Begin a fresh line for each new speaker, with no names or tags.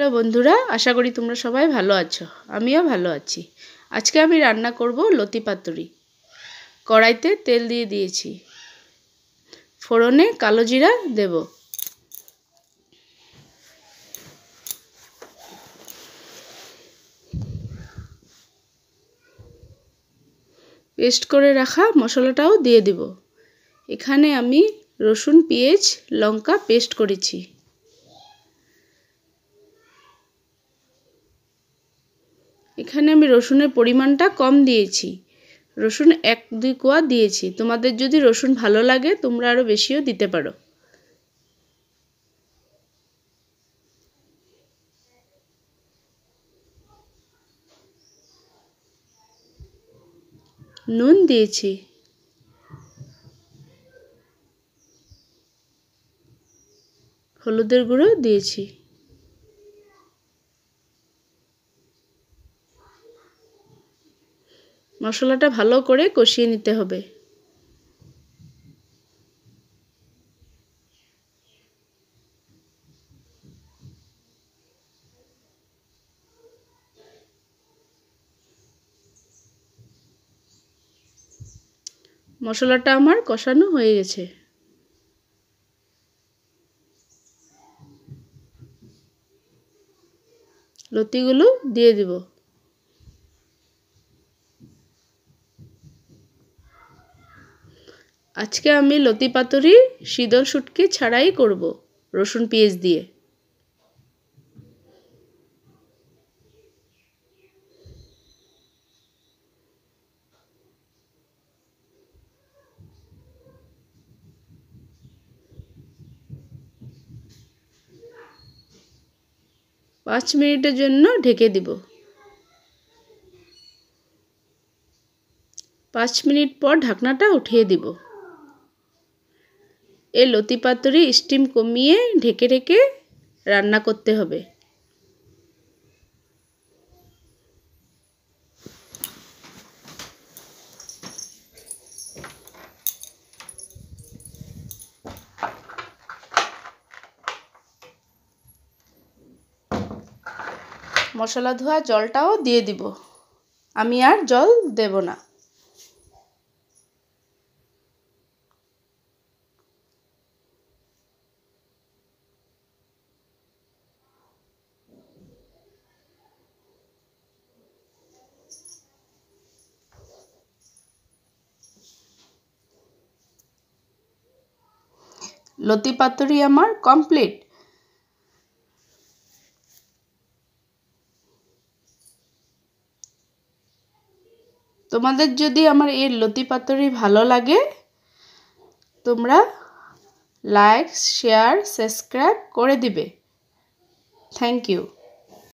Hello বন্ধুরা, আশা করি তোমরা সবাই ভালো আছো। আমিও ভালো আছি। আজকে আমি রান্না করব লতি পাতুরি। কড়াইতে তেল দিয়ে দিয়েছি, ফোড়নে কালো জিরা দেব। পেস্ট করে রাখা মশলাটাও দিয়ে দেব। এখানে আমি রসুন, পেঁয়াজ, লঙ্কা পেস্ট করেছি। এখানে আমি রসুনের পরিমাণটা কম দিয়েছি, রসুন 1-2 কোয়া দিয়েছি। তোমাদের যদি রসুন ভালো লাগে তোমরা আরও বেশিও দিতে পারো। নুন দিয়েছি, হলুদের গুঁড়ো দিয়েছি। মশলাটা ভালো করে কষিয়ে নিতে হবে। মশলাটা আমার কষানো হয়ে গেছে। লতিগুলো দিয়ে দিব। আজকে আমি লতি পাতুরি শীতল শুটকি ছাড়াই করব, রসুন পেঁয়াজ দিয়ে। পাঁচ মিনিটের জন্য ঢেকে দিব। 5 মিনিট পর ঢাকনাটা উঠিয়ে দিব। এই লতি পাতুরি স্টিম কমিয়ে ঢেকে ঢেকে রান্না করতে হবে। মশলা ধোয়া জলটাও দিয়ে দিব। আমি আর জল দেব না। লতি পাতুরি আমার কমপ্লিট। তোমাদের যদি আমার এই লতি পাতুরি ভালো লাগে তোমরা লাইক, শেয়ার, সাবস্ক্রাইব করে দিবে। Thank you.